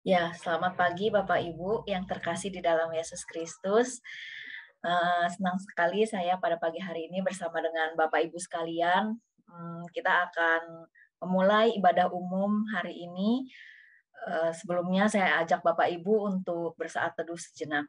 Ya, selamat pagi Bapak Ibu yang terkasih di dalam Yesus Kristus. Senang sekali saya pada pagi hari ini bersama dengan Bapak Ibu sekalian. Kita akan memulai ibadah umum hari ini. Sebelumnya saya ajak Bapak Ibu untuk bersaat teduh sejenak.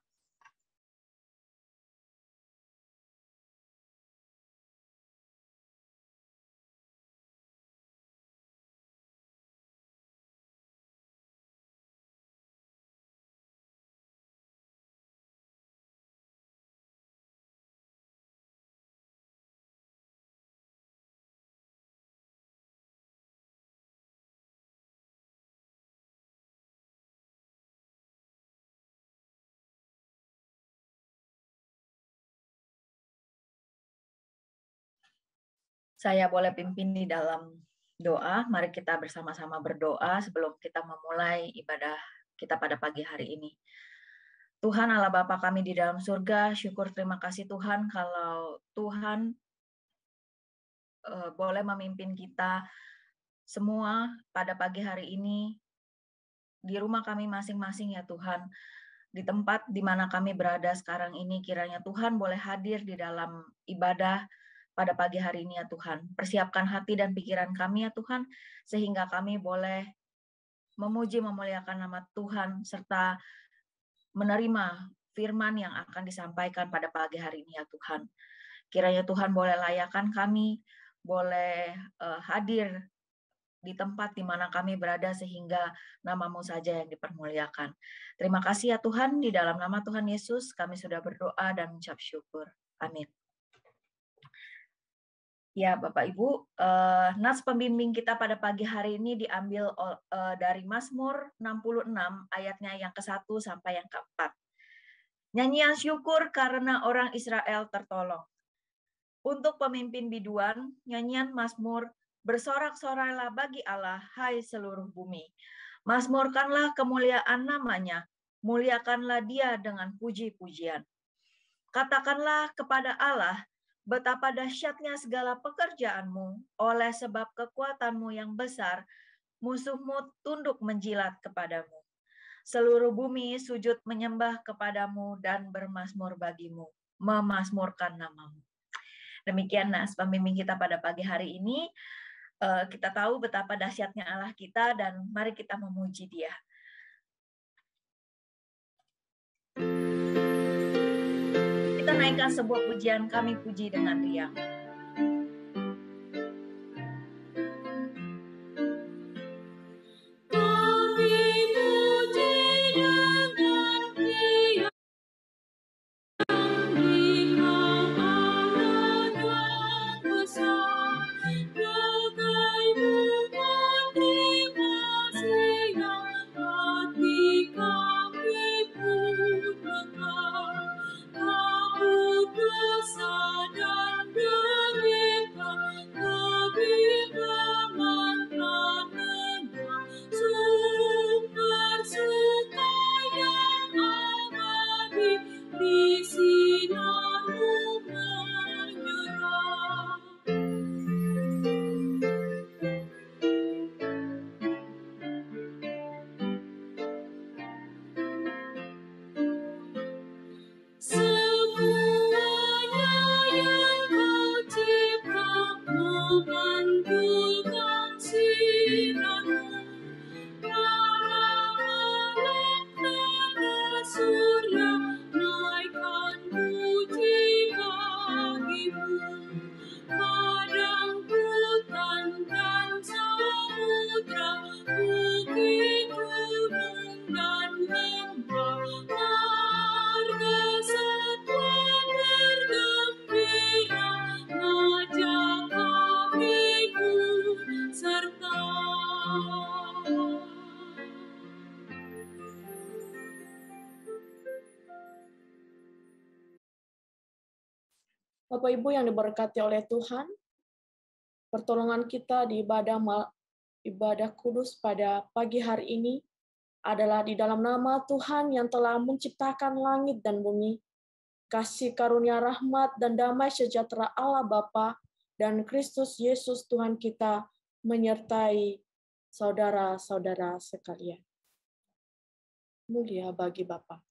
Saya boleh pimpin di dalam doa. Mari kita bersama-sama berdoa sebelum kita memulai ibadah kita pada pagi hari ini. Tuhan Allah Bapa kami di dalam surga, syukur terima kasih Tuhan kalau Tuhan boleh memimpin kita semua pada pagi hari ini di rumah kami masing-masing ya Tuhan. Di tempat di mana kami berada sekarang ini, kiranya Tuhan boleh hadir di dalam ibadah pada pagi hari ini ya Tuhan. Persiapkan hati dan pikiran kami ya Tuhan, sehingga kami boleh memuji memuliakan nama Tuhan, serta menerima firman yang akan disampaikan pada pagi hari ini ya Tuhan. Kiranya Tuhan boleh layakan kami, boleh hadir di tempat di mana kami berada sehingga nama-Mu saja yang dipermuliakan. Terima kasih ya Tuhan, di dalam nama Tuhan Yesus kami sudah berdoa dan mengucap syukur. Amin. Ya Bapak Ibu, nas pembimbing kita pada pagi hari ini diambil dari Mazmur 66 ayatnya yang ke-1 sampai yang ke-4. Nyanyian syukur karena orang Israel tertolong. Untuk pemimpin biduan, nyanyian Mazmur, bersorak-sorailah bagi Allah, hai seluruh bumi. Mazmurkanlah kemuliaan namanya, muliakanlah dia dengan puji-pujian. Katakanlah kepada Allah, betapa dahsyatnya segala pekerjaanmu, oleh sebab kekuatanmu yang besar, musuhmu tunduk menjilat kepadamu. Seluruh bumi sujud menyembah kepadamu dan bermazmur bagimu, memazmurkan namamu. Demikian nas pembimbing kita pada pagi hari ini. Kita tahu betapa dahsyatnya Allah kita dan mari kita memuji Dia. Kita naikkan sebuah pujian, kami puji dengan riang. Bapak Ibu yang diberkati oleh Tuhan, pertolongan kita di ibadah kudus pada pagi hari ini adalah di dalam nama Tuhan yang telah menciptakan langit dan bumi. Kasih karunia rahmat dan damai sejahtera Allah Bapa dan Kristus Yesus Tuhan kita menyertai saudara-saudara sekalian. mulia bagi Bapa.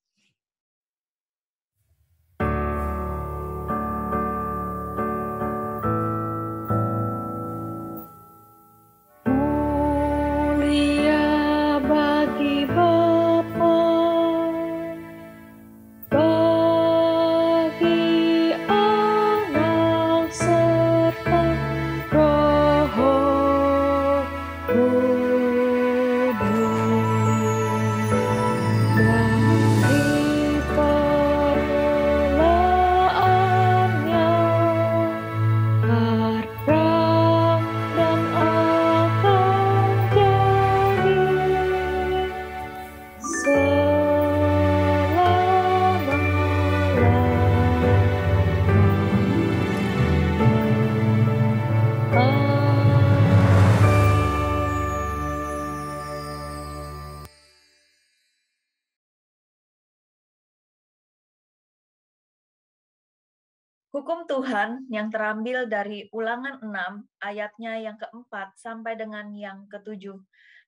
Hukum Tuhan yang terambil dari Ulangan 6 ayatnya yang keempat sampai dengan yang ketujuh.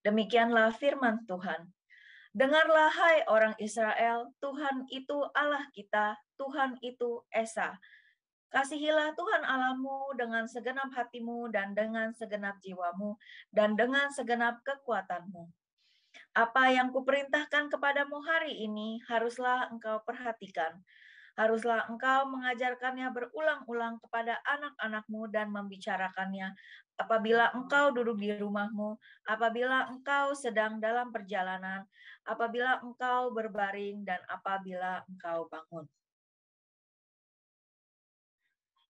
Demikianlah firman Tuhan. Dengarlah hai orang Israel, Tuhan itu Allah kita, Tuhan itu Esa. Kasihilah Tuhan Allahmu dengan segenap hatimu dan dengan segenap jiwamu dan dengan segenap kekuatanmu. Apa yang kuperintahkan kepadamu hari ini haruslah engkau perhatikan. Haruslah engkau mengajarkannya berulang-ulang kepada anak-anakmu dan membicarakannya apabila engkau duduk di rumahmu, apabila engkau sedang dalam perjalanan, apabila engkau berbaring, dan apabila engkau bangun.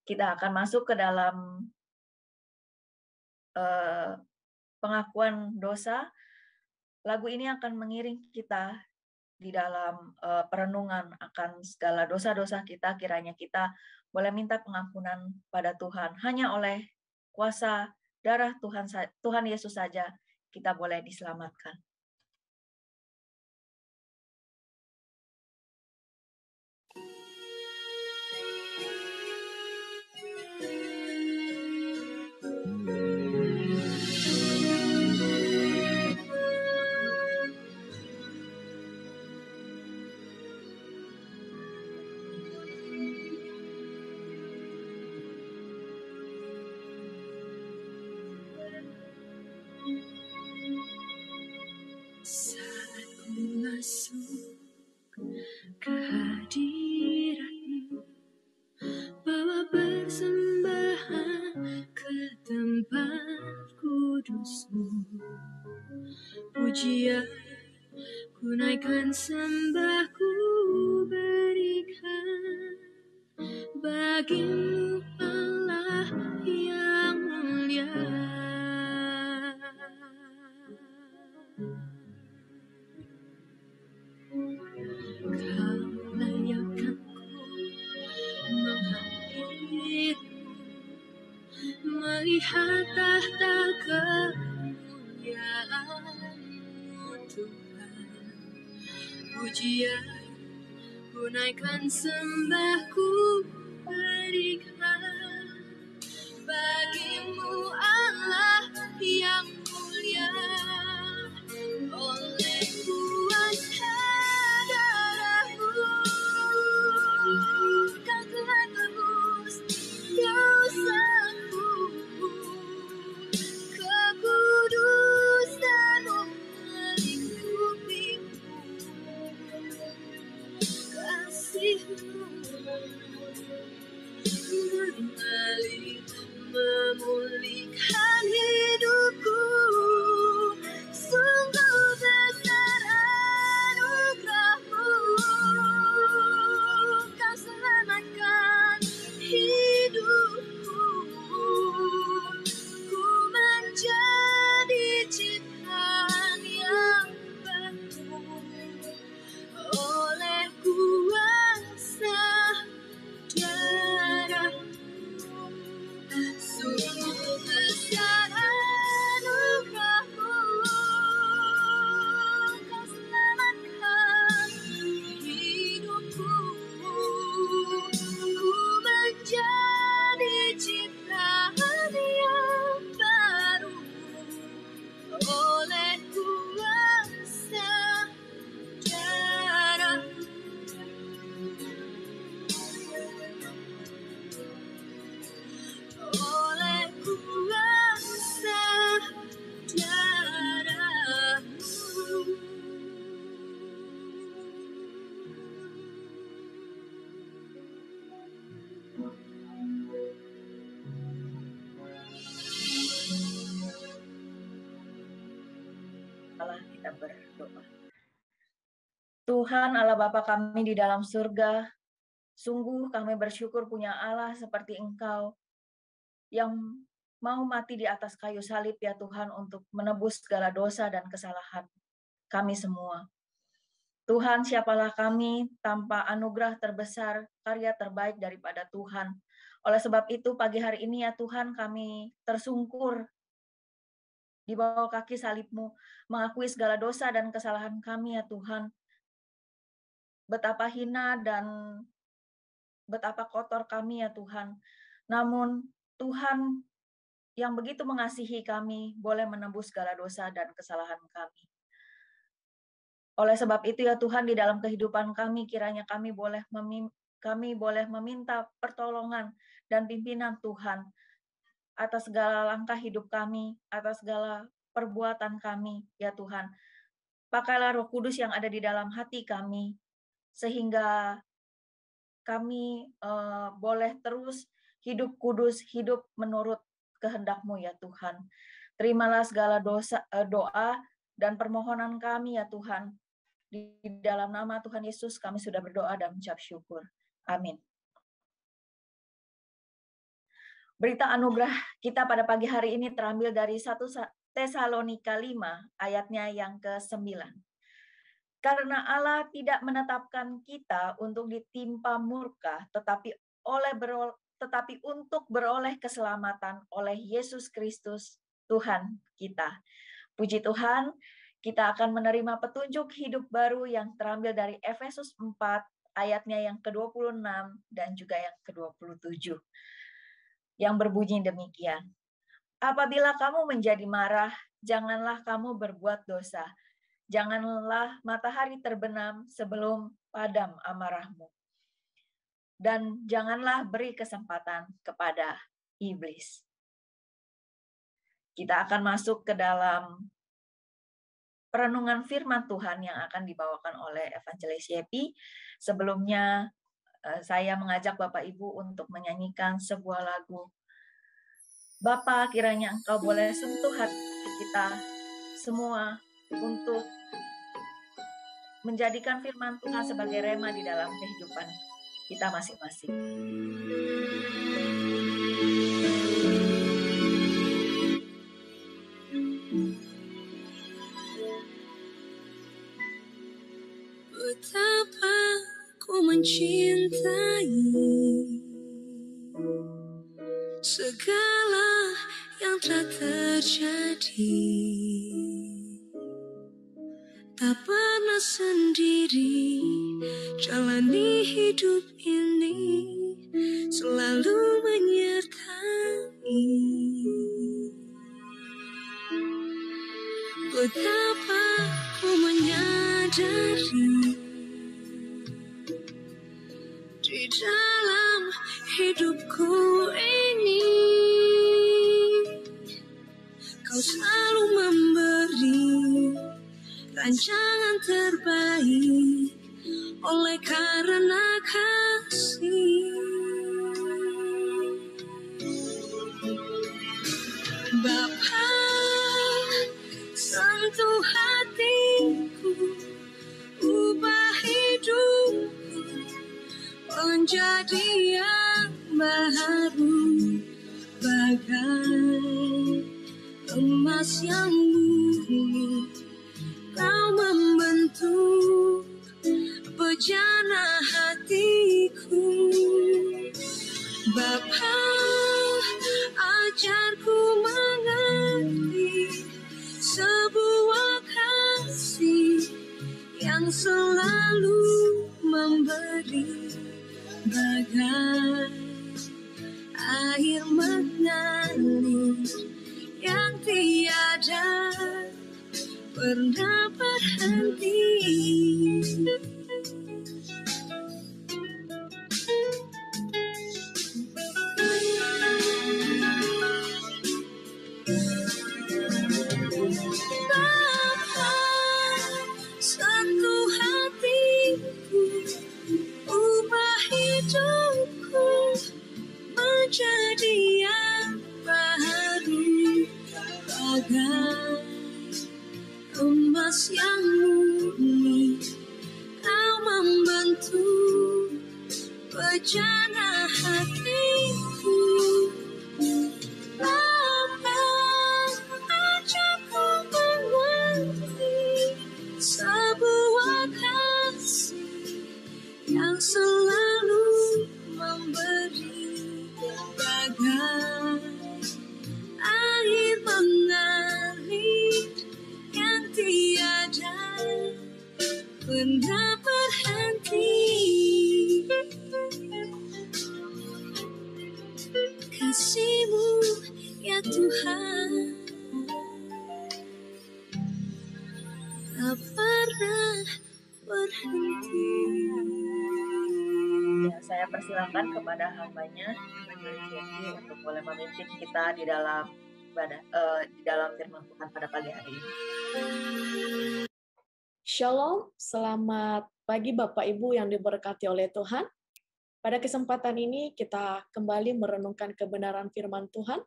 Kita akan masuk ke dalam pengakuan dosa. Lagu ini akan mengiring kita di dalam perenungan akan segala dosa-dosa kita. Kiranya kita boleh minta pengampunan pada Tuhan. Hanya oleh kuasa darah Tuhan Yesus saja kita boleh diselamatkan. Masuk ke hadirat-Mu, bawa persembahan ke tempat kudus-Mu. Pujian ku naikkan, sembah ku berikan bagi-Mu Allah yang mulia. Kau layakkan ku menghampiri-Mu, melihat tahta kemuliaan-Mu Tuhan. Pujian ku naikkan, sembah ku berikan bagi-Mu Allah yang mulia. Oleh kuasa darah-Mu, Kau telah tebus dosaku. Kekudusan-Mu melingkupiku, kasih-Mu memulihkan hidupku. Sungguh besar anugerah-Mu, Kau selamatkan hidupku. Ku menjadi ciptaan yang baru oleh kuasa darah-Mu. Sungguh besar kita berdoa. Tuhan Allah Bapa kami di dalam surga, sungguh kami bersyukur punya Allah seperti Engkau yang mau mati di atas kayu salib ya Tuhan untuk menebus segala dosa dan kesalahan kami semua. Tuhan, siapalah kami tanpa anugerah terbesar, karya terbaik daripada Tuhan. Oleh sebab itu pagi hari ini ya Tuhan kami tersungkur di bawah kaki salib-Mu, mengakui segala dosa dan kesalahan kami ya Tuhan. Betapa hina dan betapa kotor kami ya Tuhan. Namun Tuhan yang begitu mengasihi kami boleh menembus segala dosa dan kesalahan kami. Oleh sebab itu ya Tuhan, di dalam kehidupan kami kiranya kami boleh meminta pertolongan dan pimpinan Tuhan atas segala langkah hidup kami, atas segala perbuatan kami ya Tuhan. Pakailah Roh Kudus yang ada di dalam hati kami sehingga kami boleh terus hidup kudus, hidup menurut kehendak-Mu ya Tuhan. Terimalah segala doa dan permohonan kami ya Tuhan. Di dalam nama Tuhan Yesus kami sudah berdoa dan mengucap syukur. Amin. Berita anugerah kita pada pagi hari ini terambil dari 1 Tesalonika 5 ayatnya yang ke-9. Karena Allah tidak menetapkan kita untuk ditimpa murka, tetapi untuk beroleh keselamatan oleh Yesus Kristus Tuhan kita. Puji Tuhan, kita akan menerima petunjuk hidup baru yang terambil dari Efesus 4 ayatnya yang ke-26 dan juga yang ke-27. Yang berbunyi demikian. Apabila kamu menjadi marah, janganlah kamu berbuat dosa. Janganlah matahari terbenam sebelum padam amarahmu. Dan janganlah beri kesempatan kepada iblis. Kita akan masuk ke dalam perenungan firman Tuhan yang akan dibawakan oleh Evangelis Yepi. Sebelumnya saya mengajak Bapak Ibu untuk menyanyikan sebuah lagu. Bapa, kiranya Engkau boleh sentuh hati kita semua untuk menjadikan firman Tuhan sebagai rema di dalam kehidupan kita masing-masing. Betapa ku mencintai segala yang telah terjadi. Tak pernah sendiri jalani hidup ini, selalu menyertai. Betapa ku menyadari di dalam hidupku ini Kau selalu memberi rancangan terbaik oleh karena kasih. Bapa, sentuh hatiku, ubah hidupku menjadi yang baru, bagai emas yang murni. Kau membentuk bejana hatiku. Bapa, ajarku mengerti sebuah kasih yang selalu memberi, bagai air mengalir yang tiada pernah berhenti. Bapa, sentuh hatiku, ubah hidupku menjadi yang baru, bagai emas nafas yang murni, Kau membentuk bejana hatiku. Bapa, ajakku mengerti sebuah kasih yang selalu memberi bagai air mengalir yang tiada pernah berhenti. Kasih-Mu ya Tuhan tak pernah berhenti. Ya, saya persilakan kepada hambanya Majelis Yesus untuk boleh memimpin kita di dalam firman Tuhan pada pagi hari ini. Shalom, selamat pagi Bapak Ibu yang diberkati oleh Tuhan. Pada kesempatan ini kita kembali merenungkan kebenaran firman Tuhan.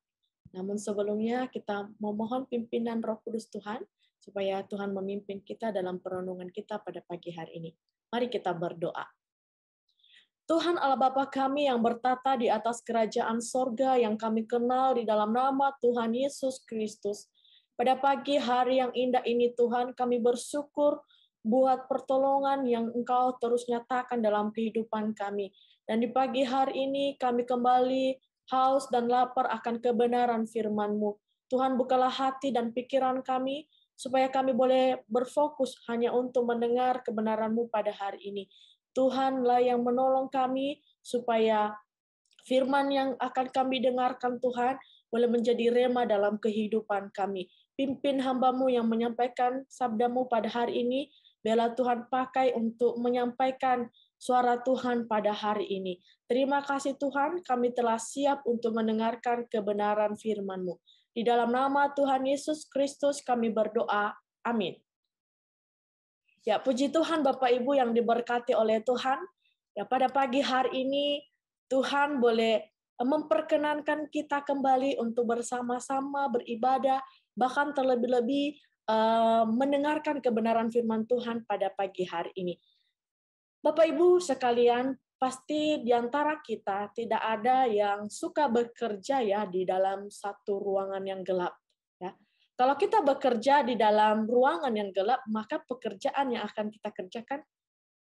Namun sebelumnya kita memohon pimpinan Roh Kudus Tuhan supaya Tuhan memimpin kita dalam perenungan kita pada pagi hari ini. Mari kita berdoa. Tuhan Allah Bapa kami yang bertata di atas kerajaan sorga yang kami kenal di dalam nama Tuhan Yesus Kristus. Pada pagi hari yang indah ini Tuhan kami bersyukur buat pertolongan yang Engkau terus nyatakan dalam kehidupan kami. Dan di pagi hari ini kami kembali haus dan lapar akan kebenaran firman-Mu. Tuhan bukalah hati dan pikiran kami supaya kami boleh berfokus hanya untuk mendengar kebenaran-Mu pada hari ini. Tuhanlah yang menolong kami supaya firman yang akan kami dengarkan Tuhan boleh menjadi rema dalam kehidupan kami. Pimpin hamba-Mu yang menyampaikan sabda-Mu pada hari ini, biarlah Tuhan pakai untuk menyampaikan suara Tuhan pada hari ini. Terima kasih Tuhan, kami telah siap untuk mendengarkan kebenaran firman-Mu. Di dalam nama Tuhan Yesus Kristus kami berdoa. Amin. Ya, puji Tuhan Bapak Ibu yang diberkati oleh Tuhan. Ya, pada pagi hari ini Tuhan boleh memperkenankan kita kembali untuk bersama-sama beribadah, bahkan terlebih-lebih mendengarkan kebenaran firman Tuhan pada pagi hari ini. Bapak Ibu sekalian, pasti di antara kita tidak ada yang suka bekerja ya di dalam satu ruangan yang gelap. Ya. Kalau kita bekerja di dalam ruangan yang gelap, maka pekerjaan yang akan kita kerjakan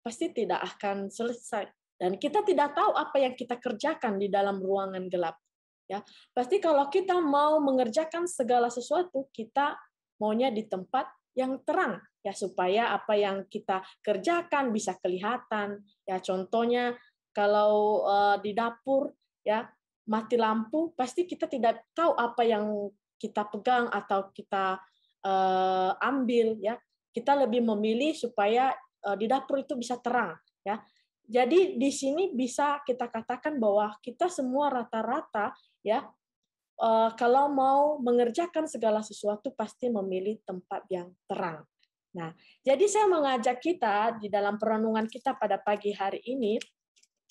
pasti tidak akan selesai. Dan kita tidak tahu apa yang kita kerjakan di dalam ruangan gelap. Ya. Pasti kalau kita mau mengerjakan segala sesuatu, kita maunya di tempat yang terang. Ya, supaya apa yang kita kerjakan bisa kelihatan. Ya, contohnya kalau di dapur ya mati lampu, pasti kita tidak tahu apa yang kita pegang atau kita ambil ya. Kita lebih memilih supaya di dapur itu bisa terang ya. Jadi di sini bisa kita katakan bahwa kita semua rata-rata ya kalau mau mengerjakan segala sesuatu pasti memilih tempat yang terang. Nah, jadi saya mengajak kita di dalam perenungan kita pada pagi hari ini,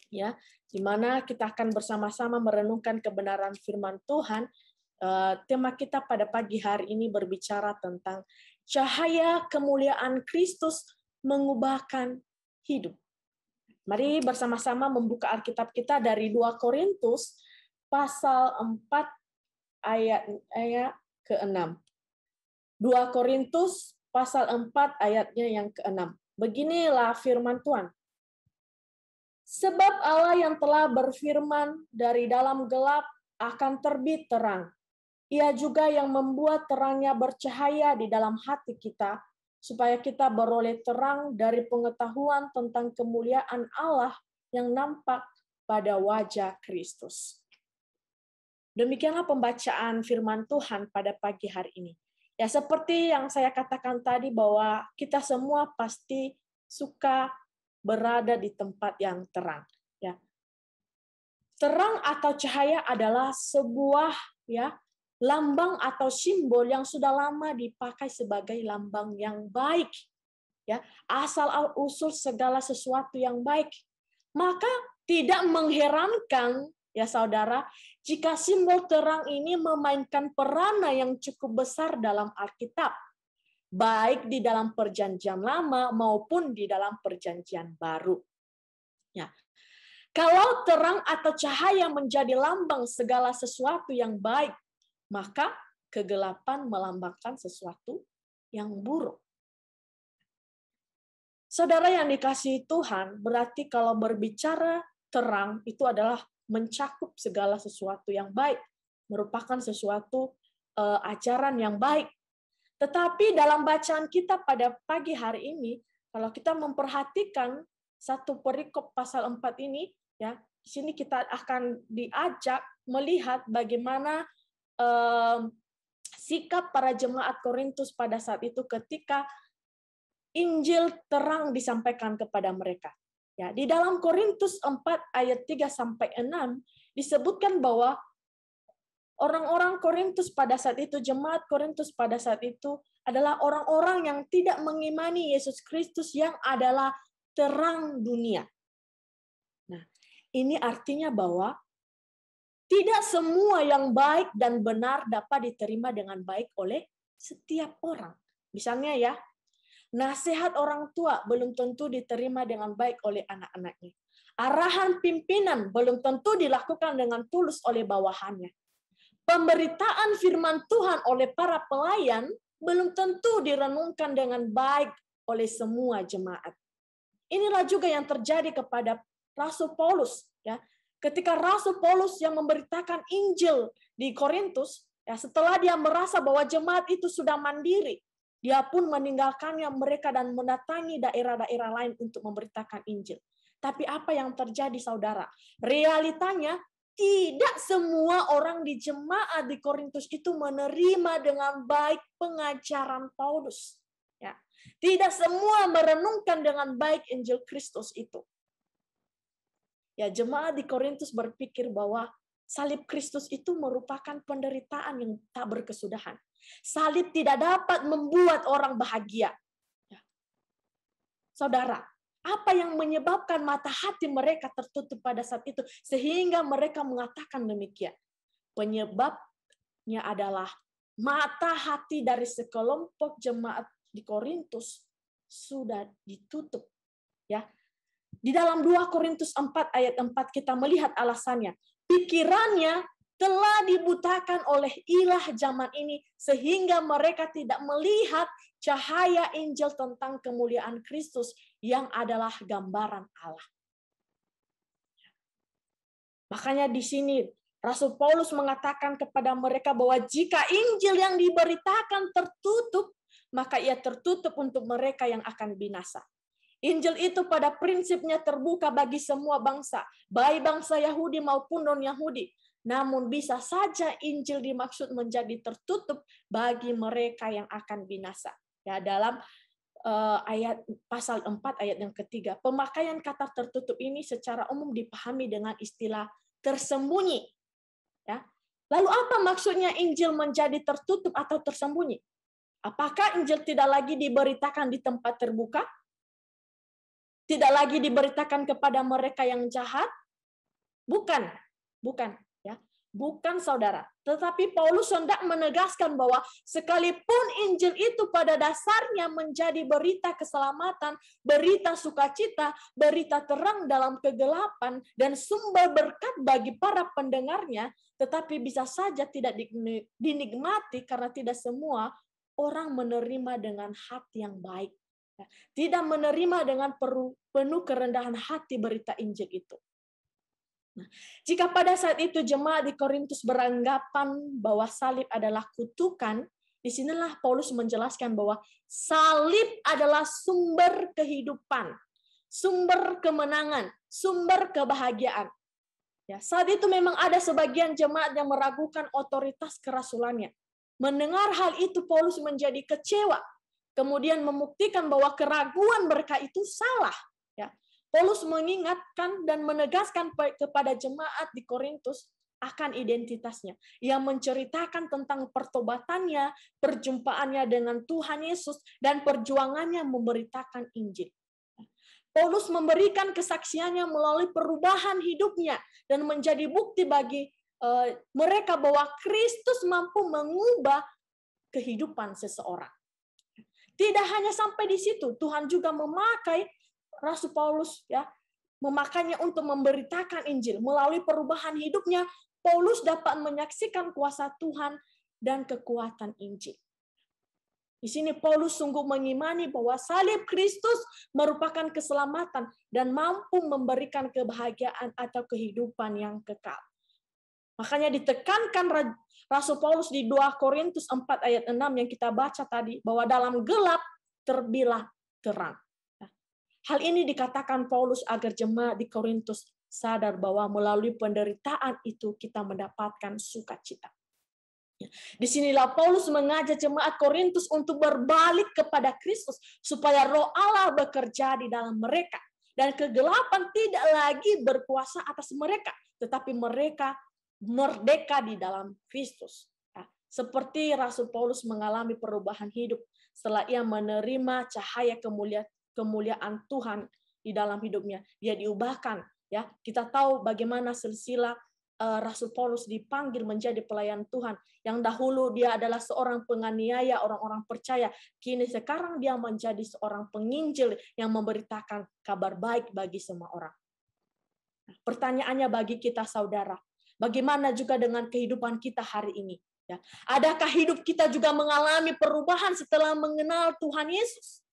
ya, di mana kita akan bersama-sama merenungkan kebenaran firman Tuhan. Tema kita pada pagi hari ini berbicara tentang cahaya kemuliaan Kristus mengubahkan hidup. Mari bersama-sama membuka Alkitab kita dari 2 Korintus pasal 4 ayat ke-6. 2 Korintus pasal 4 ayatnya yang ke-6. Beginilah firman Tuhan. Sebab Allah yang telah berfirman dari dalam gelap akan terbit terang. Ia juga yang membuat terangnya bercahaya di dalam hati kita, supaya kita beroleh terang dari pengetahuan tentang kemuliaan Allah yang nampak pada wajah Kristus. Demikianlah pembacaan firman Tuhan pada pagi hari ini. Ya, seperti yang saya katakan tadi bahwa kita semua pasti suka berada di tempat yang terang. Ya. Terang atau cahaya adalah sebuah ya lambang atau simbol yang sudah lama dipakai sebagai lambang yang baik. Ya, asal usul segala sesuatu yang baik. Maka tidak mengherankan ya saudara, jika simbol terang ini memainkan peranan yang cukup besar dalam Alkitab. baik di dalam perjanjian lama maupun di dalam perjanjian baru. Ya. Kalau terang atau cahaya menjadi lambang segala sesuatu yang baik, maka kegelapan melambangkan sesuatu yang buruk. Saudara yang dikasihi Tuhan, berarti kalau berbicara terang itu adalah mencakup segala sesuatu yang baik, merupakan sesuatu ajaran yang baik. Tetapi dalam bacaan kita pada pagi hari ini, kalau kita memperhatikan satu perikop pasal 4 ini, ya, di sini kita akan diajak melihat bagaimana sikap para jemaat Korintus pada saat itu ketika Injil terang disampaikan kepada mereka. Ya, di dalam Korintus 4 ayat 3 sampai 6 disebutkan bahwa orang-orang Korintus pada saat itu, jemaat Korintus pada saat itu adalah orang-orang yang tidak mengimani Yesus Kristus yang adalah terang dunia. Nah, ini artinya bahwa tidak semua yang baik dan benar dapat diterima dengan baik oleh setiap orang. Misalnya ya, nasihat orang tua belum tentu diterima dengan baik oleh anak-anaknya. Arahan pimpinan belum tentu dilakukan dengan tulus oleh bawahannya. Pemberitaan firman Tuhan oleh para pelayan belum tentu direnungkan dengan baik oleh semua jemaat. Inilah juga yang terjadi kepada Rasul Paulus. Ya. Ketika Rasul Paulus yang memberitakan Injil di Korintus, ya, setelah dia merasa bahwa jemaat itu sudah mandiri, dia pun meninggalkannya mereka dan mendatangi daerah-daerah lain untuk memberitakan Injil. Tapi apa yang terjadi, saudara? Realitanya, tidak semua orang di jemaat di Korintus itu menerima dengan baik pengajaran Paulus. Ya. Tidak semua merenungkan dengan baik Injil Kristus itu. Ya, jemaat di Korintus berpikir bahwa salib Kristus itu merupakan penderitaan yang tak berkesudahan. Salib tidak dapat membuat orang bahagia. Ya. Saudara, apa yang menyebabkan mata hati mereka tertutup pada saat itu sehingga mereka mengatakan demikian? Penyebabnya adalah mata hati dari sekelompok jemaat di Korintus sudah ditutup. Ya. Di dalam 2 Korintus 4 ayat 4 kita melihat alasannya. Pikirannya telah dibutakan oleh ilah zaman ini sehingga mereka tidak melihat cahaya Injil tentang kemuliaan Kristus yang adalah gambaran Allah. Makanya di sini Rasul Paulus mengatakan kepada mereka bahwa jika Injil yang diberitakan tertutup, maka ia tertutup untuk mereka yang akan binasa. Injil itu pada prinsipnya terbuka bagi semua bangsa, baik bangsa Yahudi maupun non-Yahudi. Namun bisa saja Injil dimaksud menjadi tertutup bagi mereka yang akan binasa. Ya, dalam ayat pasal 4 ayat yang ketiga, pemakaian kata tertutup ini secara umum dipahami dengan istilah tersembunyi. Ya. Lalu apa maksudnya Injil menjadi tertutup atau tersembunyi? Apakah Injil tidak lagi diberitakan di tempat terbuka? Tidak lagi diberitakan kepada mereka yang jahat? Bukan, ya. Bukan, saudara. Tetapi Paulus hendak menegaskan bahwa sekalipun Injil itu pada dasarnya menjadi berita keselamatan, berita sukacita, berita terang dalam kegelapan, dan sumber berkat bagi para pendengarnya, tetapi bisa saja tidak dinikmati karena tidak semua orang menerima dengan hati yang baik. Tidak menerima dengan penuh kerendahan hati berita Injil itu. Nah, jika pada saat itu jemaat di Korintus beranggapan bahwa salib adalah kutukan, disinilah Paulus menjelaskan bahwa salib adalah sumber kehidupan, sumber kemenangan, sumber kebahagiaan. Ya, saat itu memang ada sebagian jemaat yang meragukan otoritas kerasulannya. Mendengar hal itu, Paulus menjadi kecewa. Kemudian membuktikan bahwa keraguan mereka itu salah. Ya. Paulus mengingatkan dan menegaskan kepada jemaat di Korintus akan identitasnya. Ia menceritakan tentang pertobatannya, perjumpaannya dengan Tuhan Yesus, dan perjuangannya memberitakan Injil. Paulus memberikan kesaksiannya melalui perubahan hidupnya dan menjadi bukti bagi mereka bahwa Kristus mampu mengubah kehidupan seseorang. Tidak hanya sampai di situ, Tuhan juga memakai Rasul Paulus ya, memakainya untuk memberitakan Injil. Melalui perubahan hidupnya, Paulus dapat menyaksikan kuasa Tuhan dan kekuatan Injil. Di sini Paulus sungguh mengimani bahwa salib Kristus merupakan keselamatan dan mampu memberikan kebahagiaan atau kehidupan yang kekal. Makanya ditekankan Rasul Paulus di 2 Korintus 4 ayat 6 yang kita baca tadi, bahwa dalam gelap terbilah terang. Hal ini dikatakan Paulus agar jemaat di Korintus sadar bahwa melalui penderitaan itu kita mendapatkan sukacita. Disinilah Paulus mengajak jemaat Korintus untuk berbalik kepada Kristus supaya Roh Allah bekerja di dalam mereka dan kegelapan tidak lagi berkuasa atas mereka, tetapi mereka merdeka di dalam Kristus. Seperti Rasul Paulus mengalami perubahan hidup setelah ia menerima cahaya kemuliaan Tuhan di dalam hidupnya, dia diubahkan. Ya, kita tahu bagaimana silsilah Rasul Paulus dipanggil menjadi pelayan Tuhan. Yang dahulu dia adalah seorang penganiaya orang-orang percaya. Kini sekarang dia menjadi seorang penginjil yang memberitakan kabar baik bagi semua orang. Pertanyaannya bagi kita saudara, bagaimana juga dengan kehidupan kita hari ini? Ya, adakah hidup kita juga mengalami perubahan setelah mengenal Tuhan Yesus?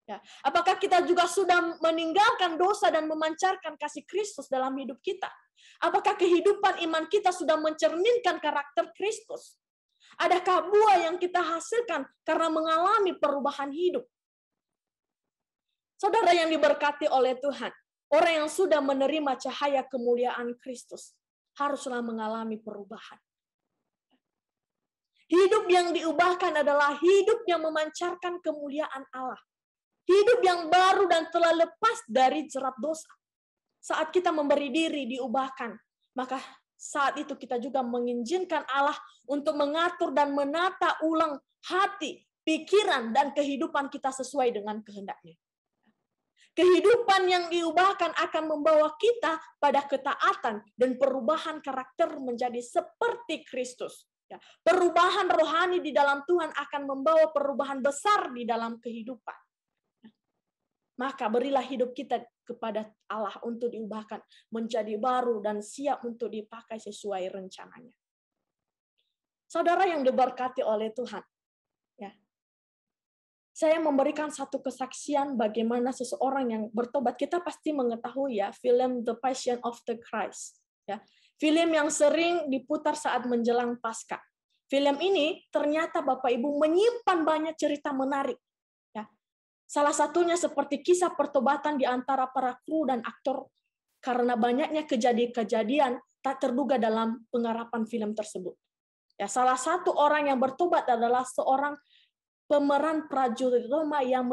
Ya, apakah kita juga sudah meninggalkan dosa dan memancarkan kasih Kristus dalam hidup kita? Apakah kehidupan iman kita sudah mencerminkan karakter Kristus? Adakah buah yang kita hasilkan karena mengalami perubahan hidup? Saudara yang diberkati oleh Tuhan, orang yang sudah menerima cahaya kemuliaan Kristus haruslah mengalami perubahan. Hidup yang diubahkan adalah hidup yang memancarkan kemuliaan Allah. Hidup yang baru dan telah lepas dari jerat dosa. Saat kita memberi diri diubahkan, maka saat itu kita juga mengizinkan Allah untuk mengatur dan menata ulang hati, pikiran, dan kehidupan kita sesuai dengan kehendak-Nya. Kehidupan yang diubahkan akan membawa kita pada ketaatan dan perubahan karakter menjadi seperti Kristus. Perubahan rohani di dalam Tuhan akan membawa perubahan besar di dalam kehidupan. Maka berilah hidup kita kepada Allah untuk diubahkan menjadi baru dan siap untuk dipakai sesuai rencananya. Saudara yang diberkati oleh Tuhan, ya, saya memberikan satu kesaksian bagaimana seseorang yang bertobat. Kita pasti mengetahui ya film The Passion of the Christ, ya, film yang sering diputar saat menjelang Paskah. Film ini ternyata Bapak Ibu menyimpan banyak cerita menarik. Salah satunya seperti kisah pertobatan di antara para kru dan aktor karena banyaknya kejadian-kejadian tak terduga dalam penggarapan film tersebut. Ya, salah satu orang yang bertobat adalah seorang pemeran prajurit Roma yang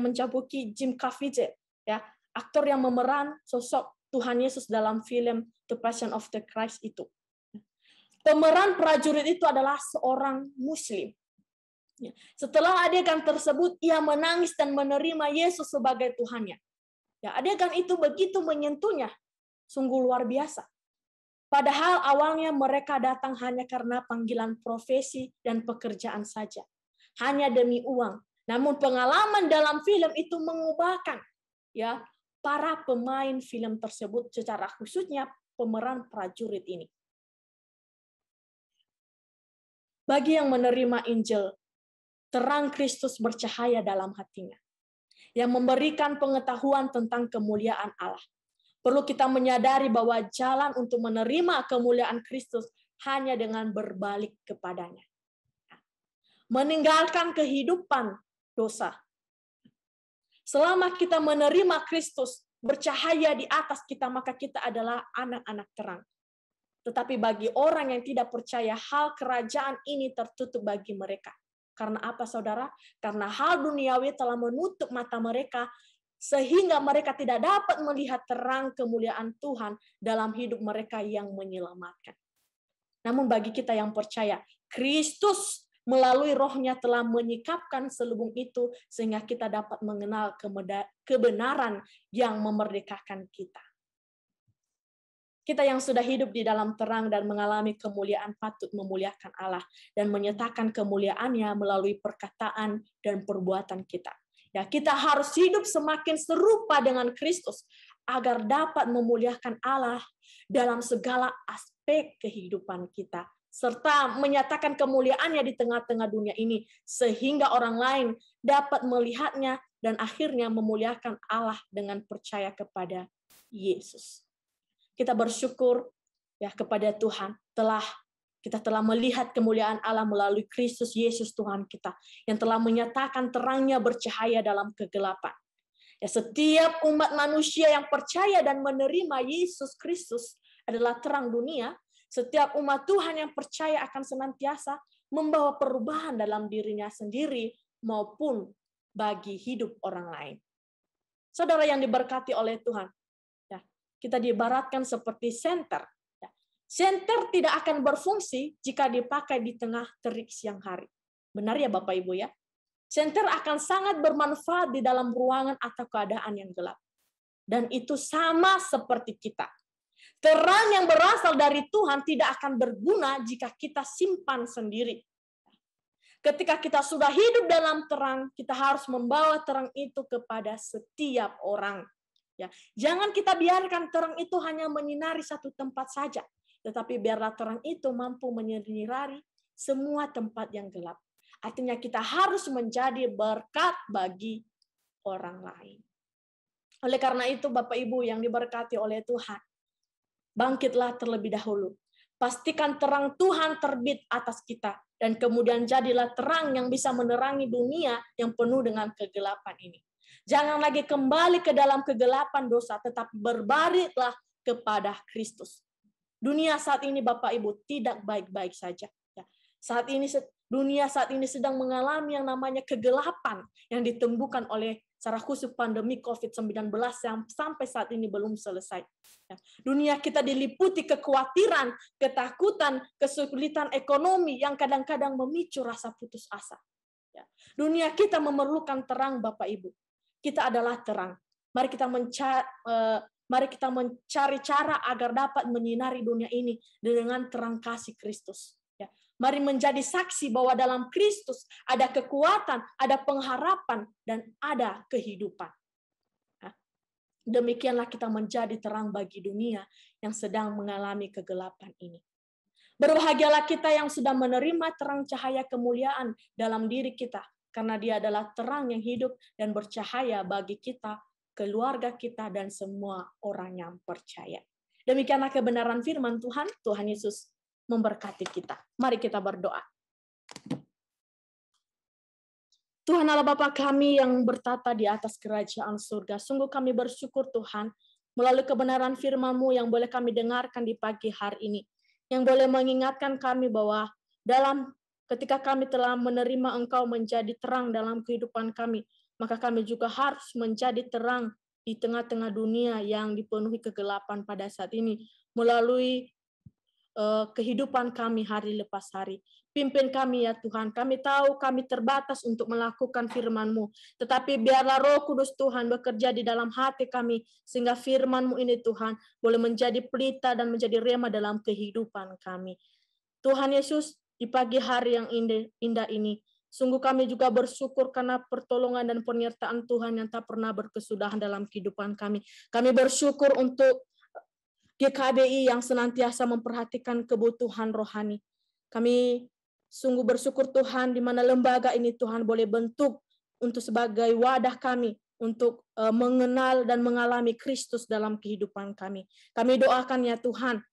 mencabuki Jim Caviezel, ya, aktor yang memeran sosok Tuhan Yesus dalam film The Passion of the Christ itu. Pemeran prajurit itu adalah seorang Muslim. Setelah adegan tersebut, ia menangis dan menerima Yesus sebagai Tuhannya. Ya, adegan itu begitu menyentuhnya, sungguh luar biasa. Padahal awalnya mereka datang hanya karena panggilan profesi dan pekerjaan saja, hanya demi uang. Namun pengalaman dalam film itu mengubahkan ya para pemain film tersebut, secara khususnya pemeran prajurit ini. Bagi yang menerima Injil, terang Kristus bercahaya dalam hatinya, yang memberikan pengetahuan tentang kemuliaan Allah. Perlu kita menyadari bahwa jalan untuk menerima kemuliaan Kristus hanya dengan berbalik kepadanya. Meninggalkan kehidupan dosa. Selama kita menerima Kristus bercahaya di atas kita, maka kita adalah anak-anak terang. Tetapi bagi orang yang tidak percaya, hal kerajaan ini tertutup bagi mereka. Karena apa, saudara? Karena hal duniawi telah menutup mata mereka, sehingga mereka tidak dapat melihat terang kemuliaan Tuhan dalam hidup mereka yang menyelamatkan. Namun bagi kita yang percaya, Kristus melalui Roh-Nya telah menyikapkan selubung itu, sehingga kita dapat mengenal kebenaran yang memerdekakan kita. Kita yang sudah hidup di dalam terang dan mengalami kemuliaan patut memuliakan Allah dan menyatakan kemuliaannya melalui perkataan dan perbuatan kita. Ya, kita harus hidup semakin serupa dengan Kristus agar dapat memuliakan Allah dalam segala aspek kehidupan kita, serta menyatakan kemuliaannya di tengah-tengah dunia ini, sehingga orang lain dapat melihatnya dan akhirnya memuliakan Allah dengan percaya kepada Yesus. Kita bersyukur ya kepada Tuhan, kita telah melihat kemuliaan Allah melalui Kristus Yesus Tuhan kita, yang telah menyatakan terangnya bercahaya dalam kegelapan. Ya, setiap umat manusia yang percaya dan menerima Yesus Kristus adalah terang dunia. Setiap umat Tuhan yang percaya akan senantiasa membawa perubahan dalam dirinya sendiri maupun bagi hidup orang lain. Saudara yang diberkati oleh Tuhan, ya, kita diibaratkan seperti senter. Ya. Senter tidak akan berfungsi jika dipakai di tengah terik siang hari. Benar ya Bapak Ibu ya? Senter akan sangat bermanfaat di dalam ruangan atau keadaan yang gelap. Dan itu sama seperti kita. Terang yang berasal dari Tuhan tidak akan berguna jika kita simpan sendiri. Ketika kita sudah hidup dalam terang, kita harus membawa terang itu kepada setiap orang. Ya, jangan kita biarkan terang itu hanya menyinari satu tempat saja, tetapi biarlah terang itu mampu menyinari semua tempat yang gelap. Artinya kita harus menjadi berkat bagi orang lain. Oleh karena itu Bapak Ibu yang diberkati oleh Tuhan, bangkitlah terlebih dahulu. Pastikan terang Tuhan terbit atas kita, dan kemudian jadilah terang yang bisa menerangi dunia yang penuh dengan kegelapan ini. Jangan lagi kembali ke dalam kegelapan dosa, tetapi berbaliklah kepada Kristus. Dunia saat ini Bapak Ibu tidak baik-baik saja. Dunia saat ini sedang mengalami yang namanya kegelapan yang ditembukan oleh secara khusus pandemi COVID-19 yang sampai saat ini belum selesai. Dunia kita diliputi kekhawatiran, ketakutan, kesulitan ekonomi yang kadang-kadang memicu rasa putus asa. Dunia kita memerlukan terang Bapak Ibu. Kita adalah terang. Mari kita mencari cara agar dapat menyinari dunia ini dengan terang kasih Kristus. Mari menjadi saksi bahwa dalam Kristus ada kekuatan, ada pengharapan, dan ada kehidupan. Demikianlah kita menjadi terang bagi dunia yang sedang mengalami kegelapan ini. Berbahagialah kita yang sudah menerima terang cahaya kemuliaan dalam diri kita, karena dia adalah terang yang hidup dan bercahaya bagi kita, keluarga kita, dan semua orang yang percaya. Demikianlah kebenaran firman Tuhan. Tuhan Yesus memberkati kita. Mari kita berdoa. Tuhan Allah Bapa kami yang bertata di atas kerajaan surga, sungguh kami bersyukur Tuhan, melalui kebenaran firman-Mu yang boleh kami dengarkan di pagi hari ini, yang boleh mengingatkan kami bahwa ketika kami telah menerima Engkau menjadi terang dalam kehidupan kami, maka kami juga harus menjadi terang di tengah-tengah dunia yang dipenuhi kegelapan pada saat ini, melalui kehidupan kami hari lepas hari. Pimpin kami ya Tuhan, kami tahu kami terbatas untuk melakukan firman-Mu, tetapi biarlah Roh Kudus Tuhan bekerja di dalam hati kami, sehingga firman-Mu ini Tuhan boleh menjadi pelita dan menjadi rema dalam kehidupan kami. Tuhan Yesus, di pagi hari yang indah ini, sungguh kami juga bersyukur karena pertolongan dan penyertaan Tuhan yang tak pernah berkesudahan dalam kehidupan kami. Kami bersyukur untuk GKBI yang senantiasa memperhatikan kebutuhan rohani. Kami sungguh bersyukur Tuhan di mana lembaga ini Tuhan boleh bentuk untuk sebagai wadah kami untuk mengenal dan mengalami Kristus dalam kehidupan kami. Kami doakan ya Tuhan,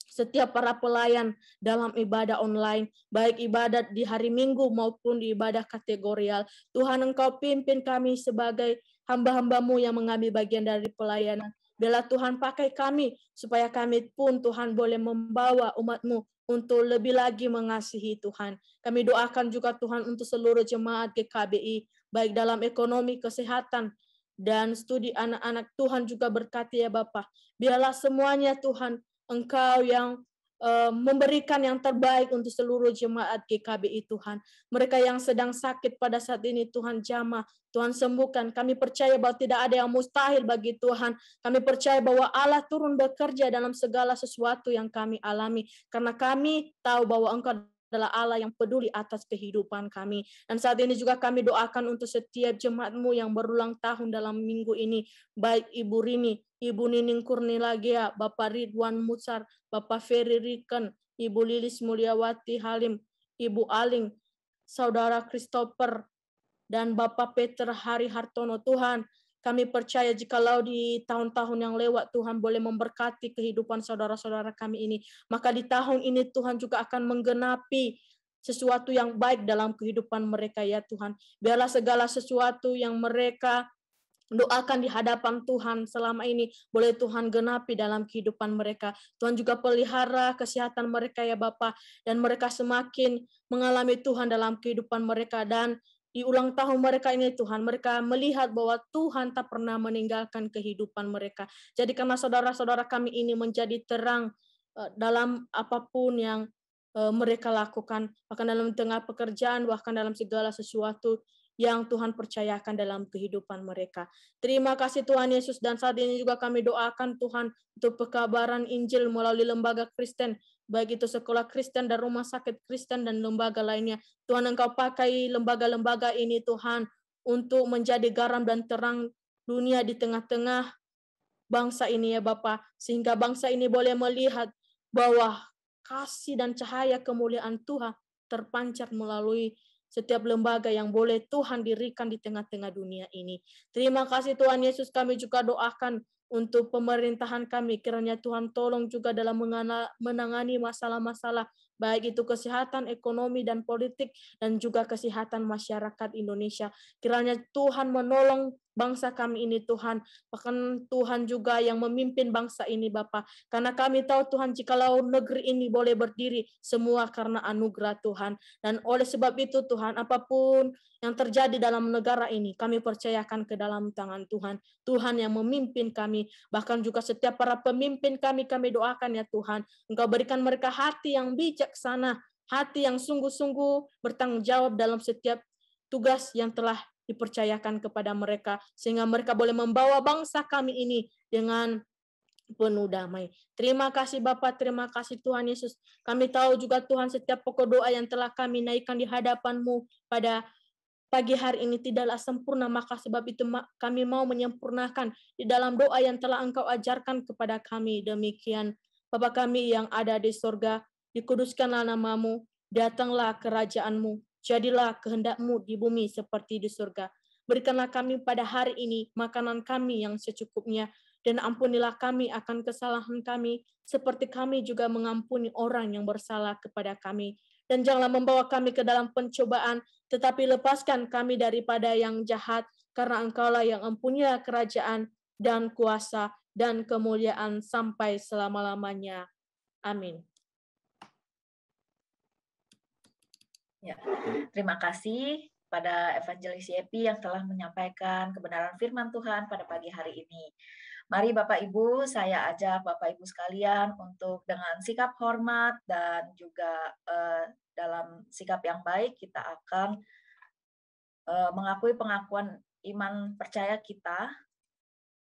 setiap para pelayan dalam ibadah online, baik ibadat di hari Minggu maupun di ibadah kategorial, Tuhan Engkau pimpin kami sebagai hamba-hamba-Mu yang mengambil bagian dari pelayanan. Biarlah Tuhan pakai kami, supaya kami pun Tuhan boleh membawa umat-Mu untuk lebih lagi mengasihi Tuhan. Kami doakan juga Tuhan untuk seluruh jemaat GKBI, baik dalam ekonomi, kesehatan, dan studi anak-anak. Tuhan juga berkati ya Bapa. Biarlah semuanya Tuhan, Engkau yang memberikan yang terbaik untuk seluruh jemaat GKBI Tuhan. Mereka yang sedang sakit pada saat ini Tuhan jamah, Tuhan sembuhkan. Kami percaya bahwa tidak ada yang mustahil bagi Tuhan. Kami percaya bahwa Allah turun bekerja dalam segala sesuatu yang kami alami. Karena kami tahu bahwa Engkau adalah Allah yang peduli atas kehidupan kami. Dan saat ini juga kami doakan untuk setiap jemaat-Mu yang berulang tahun dalam minggu ini. Baik Ibu Rini, Ibu Nining Kurnilagia, Bapak Ridwan Mutsar, Bapak Ferry Riken, Ibu Lilis Mulyawati Halim, Ibu Aling, Saudara Christopher, dan Bapak Peter Hari Hartono. Tuhan, kami percaya jikalau di tahun-tahun yang lewat Tuhan boleh memberkati kehidupan saudara-saudara kami ini, maka di tahun ini Tuhan juga akan menggenapi sesuatu yang baik dalam kehidupan mereka ya Tuhan. Biarlah segala sesuatu yang mereka doakan di hadapan Tuhan selama ini boleh Tuhan genapi dalam kehidupan mereka. Tuhan juga pelihara kesehatan mereka ya Bapa, dan mereka semakin mengalami Tuhan dalam kehidupan mereka, dan di ulang tahun mereka ini Tuhan, mereka melihat bahwa Tuhan tak pernah meninggalkan kehidupan mereka. Jadi karena saudara-saudara kami ini menjadi terang dalam apapun yang mereka lakukan, bahkan dalam tengah pekerjaan, bahkan dalam segala sesuatu yang Tuhan percayakan dalam kehidupan mereka. Terima kasih Tuhan Yesus, dan saat ini juga kami doakan Tuhan untuk pekabaran Injil melalui lembaga Kristen, baik itu sekolah Kristen dan rumah sakit Kristen dan lembaga lainnya. Tuhan, Engkau pakai lembaga-lembaga ini Tuhan untuk menjadi garam dan terang dunia di tengah-tengah bangsa ini ya Bapa, sehingga bangsa ini boleh melihat bahwa kasih dan cahaya kemuliaan Tuhan terpancar melalui setiap lembaga yang boleh Tuhan dirikan di tengah-tengah dunia ini. Terima kasih Tuhan Yesus, kami juga doakan untuk pemerintahan kami, kiranya Tuhan tolong juga dalam menangani masalah-masalah, baik itu kesehatan, ekonomi, dan politik, dan juga kesehatan masyarakat Indonesia. Kiranya Tuhan menolong bangsa kami ini Tuhan, bahkan Tuhan juga yang memimpin bangsa ini Bapa, karena kami tahu Tuhan jikalau negeri ini boleh berdiri semua karena anugerah Tuhan. Dan oleh sebab itu Tuhan, apapun yang terjadi dalam negara ini kami percayakan ke dalam tangan Tuhan. Tuhan yang memimpin kami, bahkan juga setiap para pemimpin kami doakan ya Tuhan, Engkau berikan mereka hati yang bijaksana, hati yang sungguh-sungguh bertanggung jawab dalam setiap tugas yang telah dipercayakan kepada mereka, sehingga mereka boleh membawa bangsa kami ini dengan penuh damai. Terima kasih Bapak, terima kasih Tuhan Yesus. Kami tahu juga Tuhan setiap pokok doa yang telah kami naikkan di hadapan-Mu pada pagi hari ini tidaklah sempurna, maka sebab itu kami mau menyempurnakan di dalam doa yang telah Engkau ajarkan kepada kami. Demikian, Bapa kami yang ada di surga, dikuduskanlah nama-Mu, datanglah kerajaan-Mu, jadilah kehendak-Mu di bumi seperti di surga. Berikanlah kami pada hari ini makanan kami yang secukupnya, dan ampunilah kami akan kesalahan kami, seperti kami juga mengampuni orang yang bersalah kepada kami. Dan janganlah membawa kami ke dalam pencobaan, tetapi lepaskan kami daripada yang jahat, karena Engkaulah yang mempunyai kerajaan dan kuasa dan kemuliaan sampai selama-lamanya. Amin. Ya, terima kasih pada Evangelis Yepi yang telah menyampaikan kebenaran firman Tuhan pada pagi hari ini. Mari Bapak Ibu, saya ajak Bapak Ibu sekalian untuk dengan sikap hormat dan juga dalam sikap yang baik kita akan mengakui pengakuan iman percaya kita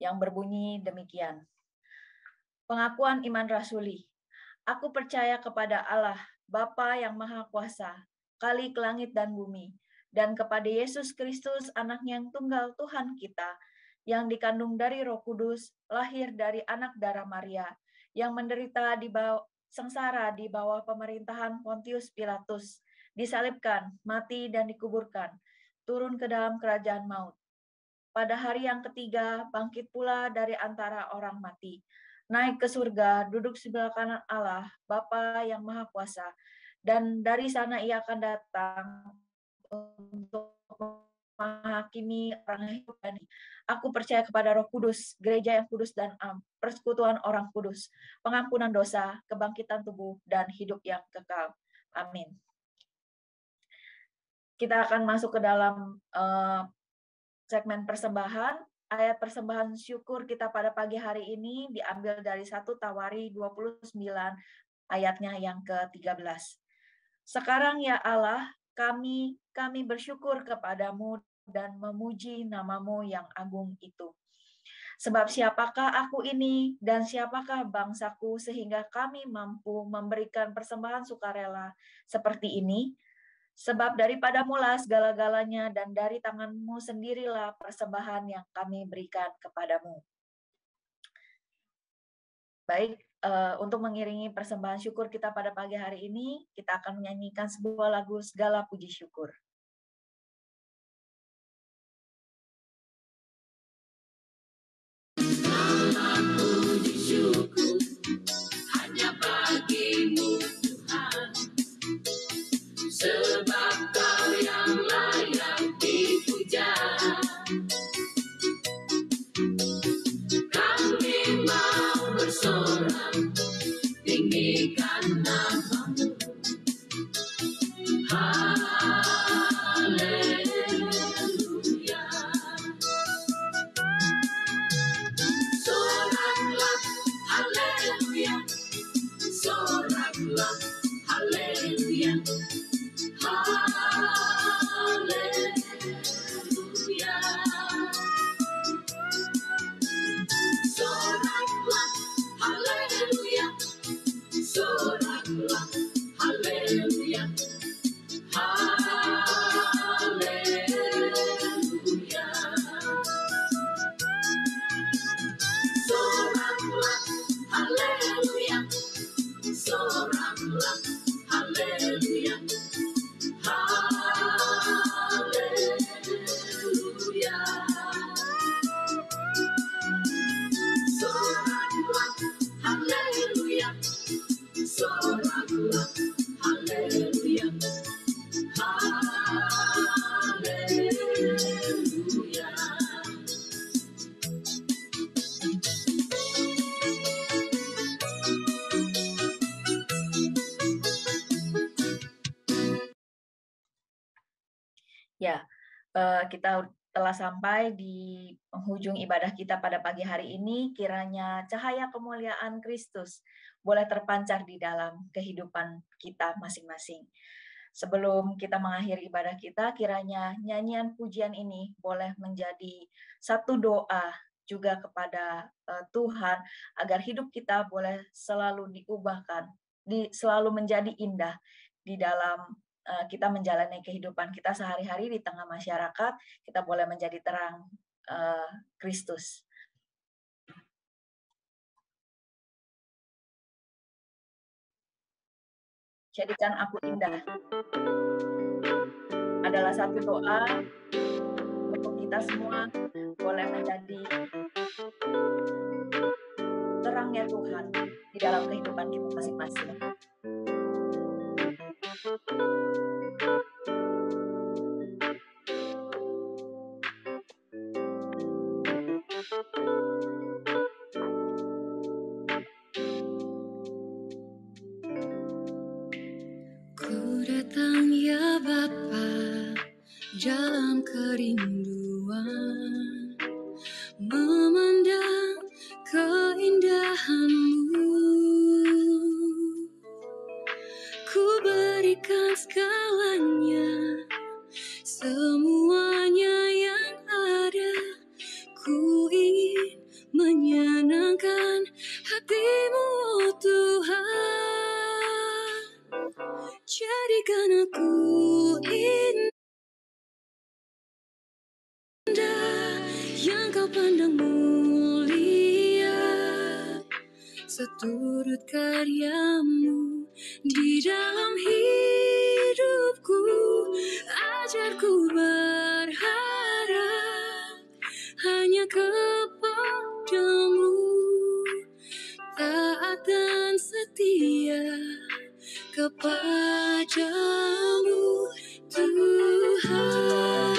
yang berbunyi demikian. Pengakuan iman rasuli. Aku percaya kepada Allah, Bapa yang Maha Kuasa, Khalik langit dan bumi, dan kepada Yesus Kristus, Anaknya yang tunggal Tuhan kita, yang dikandung dari Roh Kudus, lahir dari anak darah Maria, yang menderita di bawah sengsara di bawah pemerintahan Pontius Pilatus, disalibkan, mati dan dikuburkan, turun ke dalam kerajaan maut. Pada hari yang ketiga, bangkit pula dari antara orang mati, naik ke surga, duduk sebelah kanan Allah, Bapa yang Maha Kuasa, dan dari sana ia akan datang untuk menghakimi orang hidup dan mati. Aku percaya kepada Roh Kudus, gereja yang kudus dan persekutuan orang kudus, pengampunan dosa, kebangkitan tubuh, dan hidup yang kekal. Amin. Kita akan masuk ke dalam segmen persembahan. Ayat persembahan syukur kita pada pagi hari ini diambil dari 1 Tawari 29 ayatnya yang ke-13. Sekarang ya Allah, kami bersyukur kepadamu dan memuji namamu yang agung itu. Sebab siapakah aku ini dan siapakah bangsaku sehingga kami mampu memberikan persembahan sukarela seperti ini? Sebab daripadamulah segala-galanya dan dari tanganmu sendirilah persembahan yang kami berikan kepadamu. Baik, untuk mengiringi persembahan syukur kita pada pagi hari ini, kita akan menyanyikan sebuah lagu Segala Puji Syukur. Segala puji syukur hanya bagimu Tuhan, sebab Kau yang layak dipuja. Kami mau bersorak tinggikan namamu. Haleluya. Soraklah haleluya, soraklah haleluya, haleluya. Soraklah haleluya, soraklah haleluya, haleluya. Soraklah haleluya, soraklah haleluya, haleluya. Soraklah haleluya, soraklah haleluya, haleluya. Ya, kita telah sampai di penghujung ibadah kita pada pagi hari ini. Kiranya cahaya kemuliaan Kristus boleh terpancar di dalam kehidupan kita masing-masing. Sebelum kita mengakhiri ibadah kita, kiranya nyanyian pujian ini boleh menjadi satu doa juga kepada Tuhan agar hidup kita boleh selalu diubahkan, selalu menjadi indah di dalam kita menjalani kehidupan kita sehari-hari di tengah masyarakat, kita boleh menjadi terang Kristus. Jadikan aku indah adalah satu doa untuk kita semua boleh menjadi terangnya Tuhan di dalam kehidupan kita masing-masing. Ku datang ya Bapa dalam kerinduan, memandang keindahan-Mu. Ku berikan segalanya, semuanya yang ada. Ku ingin menyenangkan hati-Mu, oh Tuhan. Jadikan aku indah yang Kau pandang mulia, seturut karya-Mu di dalam hidupku. Ajarku berharap hanya kepada-Mu, taat dan setia kepada-Mu, Tuhan.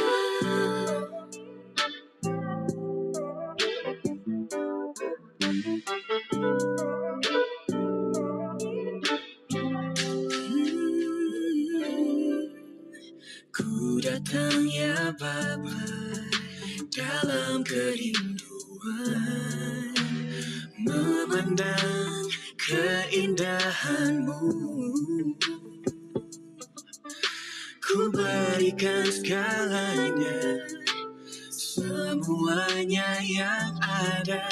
Ku datang ya Bapa dalam kerinduan, memandang keindahan-Mu. Ku berikan segalanya, semuanya yang ada.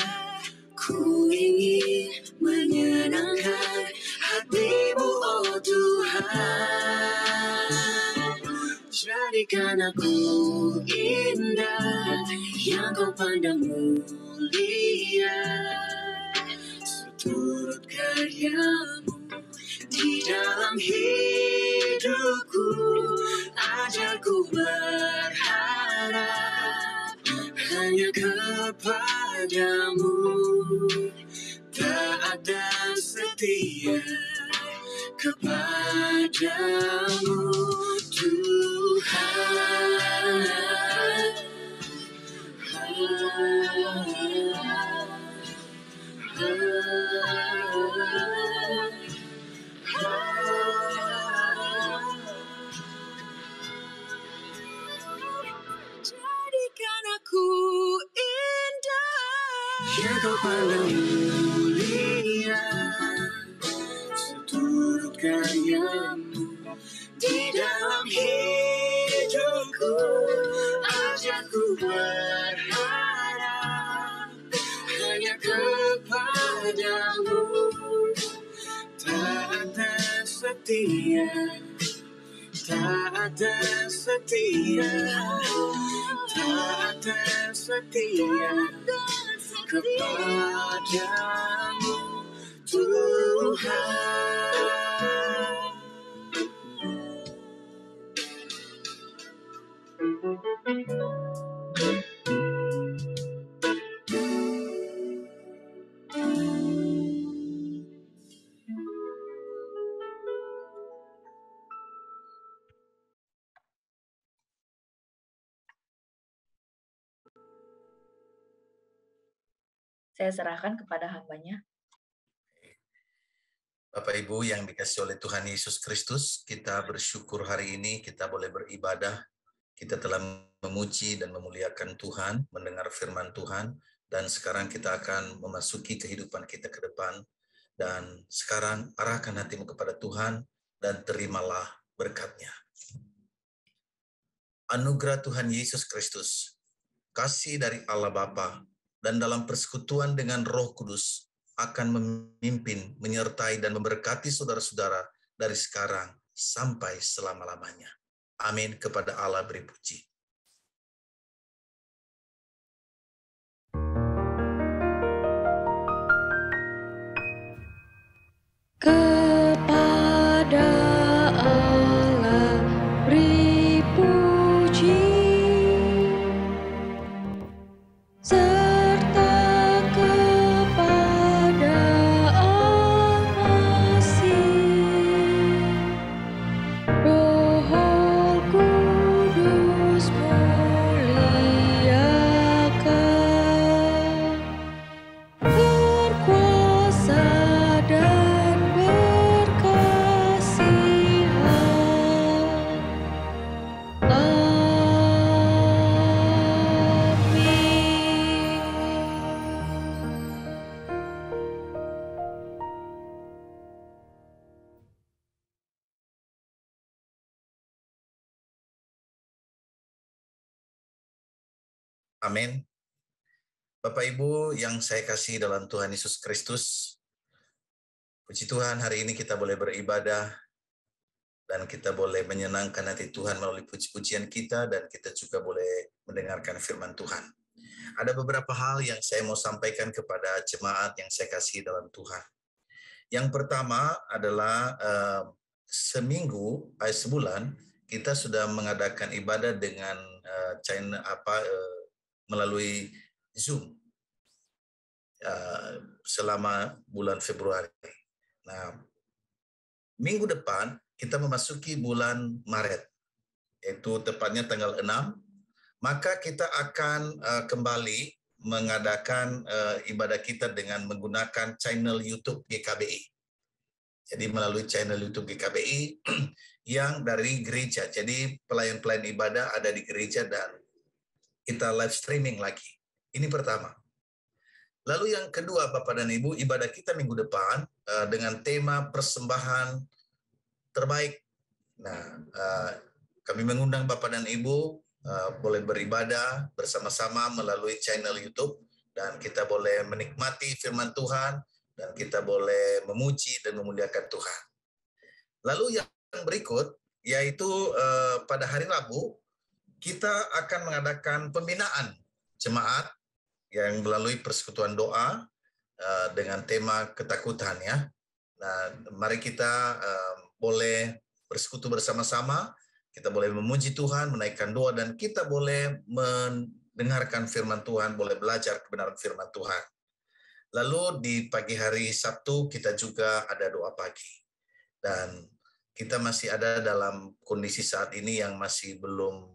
Ku ingin menyenangkan hati-Mu, oh Tuhan. Jadikan aku indah, yang Kau pandang mulia, seturut karya-Mu di dalam hidupku. Ajarku berharap hanya kepada-Mu, taat dan setia kepada-Mu, Tuhan. Jadikan aku indah, yang Kau pandang mulia, seturut karya-Mu di dalam hidupku. Ajarku berharap hanya kepada-Mu, taat dan setia, taat dan setia, taat dan setia kepada-Mu, Tuhan. Saya serahkan kepada hamba-Nya. Bapak Ibu yang dikasihi oleh Tuhan Yesus Kristus, kita bersyukur hari ini kita boleh beribadah. Kita telah memuji dan memuliakan Tuhan, mendengar firman Tuhan, dan sekarang kita akan memasuki kehidupan kita ke depan. Dan sekarang arahkan hatimu kepada Tuhan dan terimalah berkat-Nya. Anugerah Tuhan Yesus Kristus, kasih dari Allah Bapa, dan dalam persekutuan dengan Roh Kudus akan memimpin, menyertai, dan memberkati saudara-saudara dari sekarang sampai selama-lamanya. Amin. Kepada Allah beri puji. Kepada Allah beri puji, serta kepada Al-Masih, Roh Kudus muliakan, berkuasa dan berkasihan. Amin. Bapak Ibu yang saya kasih dalam Tuhan Yesus Kristus, puji Tuhan hari ini kita boleh beribadah dan kita boleh menyenangkan hati Tuhan melalui puji-pujian kita, dan kita juga boleh mendengarkan firman Tuhan. Ada beberapa hal yang saya mau sampaikan kepada jemaat yang saya kasih dalam Tuhan. Yang pertama adalah sebulan kita sudah mengadakan ibadah dengan melalui Zoom selama bulan Februari. Nah, minggu depan kita memasuki bulan Maret, yaitu tepatnya tanggal 6, maka kita akan kembali mengadakan ibadah kita dengan menggunakan channel YouTube GKBI. Jadi melalui channel YouTube GKBI yang dari gereja. Jadi pelayan-pelayan ibadah ada di gereja dan kita live streaming lagi. Ini pertama. Lalu yang kedua, Bapak dan Ibu, ibadah kita minggu depan dengan tema persembahan terbaik. Nah, kami mengundang Bapak dan Ibu boleh beribadah bersama-sama melalui channel YouTube, dan kita boleh menikmati firman Tuhan, dan kita boleh memuji dan memuliakan Tuhan. Lalu yang berikut, yaitu pada hari Rabu, kita akan mengadakan pembinaan jemaat yang melalui persekutuan doa dengan tema ketakutan ya. Nah, mari kita boleh bersekutu bersama-sama, kita boleh memuji Tuhan, menaikkan doa, dan kita boleh mendengarkan firman Tuhan, boleh belajar kebenaran firman Tuhan. Lalu di pagi hari Sabtu kita juga ada doa pagi. Dan kita masih ada dalam kondisi saat ini yang masih belum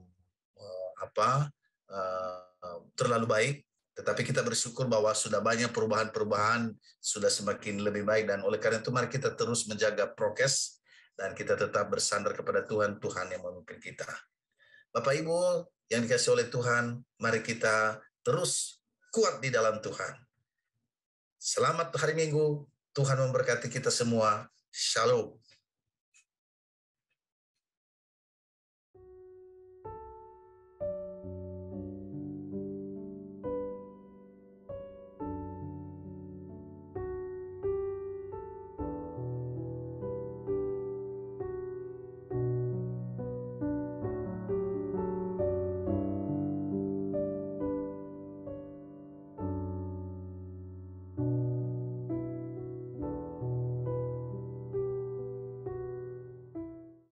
terlalu baik. Tetapi kita bersyukur bahwa sudah banyak perubahan-perubahan, sudah semakin lebih baik, dan oleh karena itu mari kita terus menjaga prokes dan kita tetap bersandar kepada Tuhan, Tuhan yang memimpin kita. Bapak Ibu yang dikasihi oleh Tuhan, mari kita terus kuat di dalam Tuhan. Selamat hari Minggu, Tuhan memberkati kita semua. Shalom.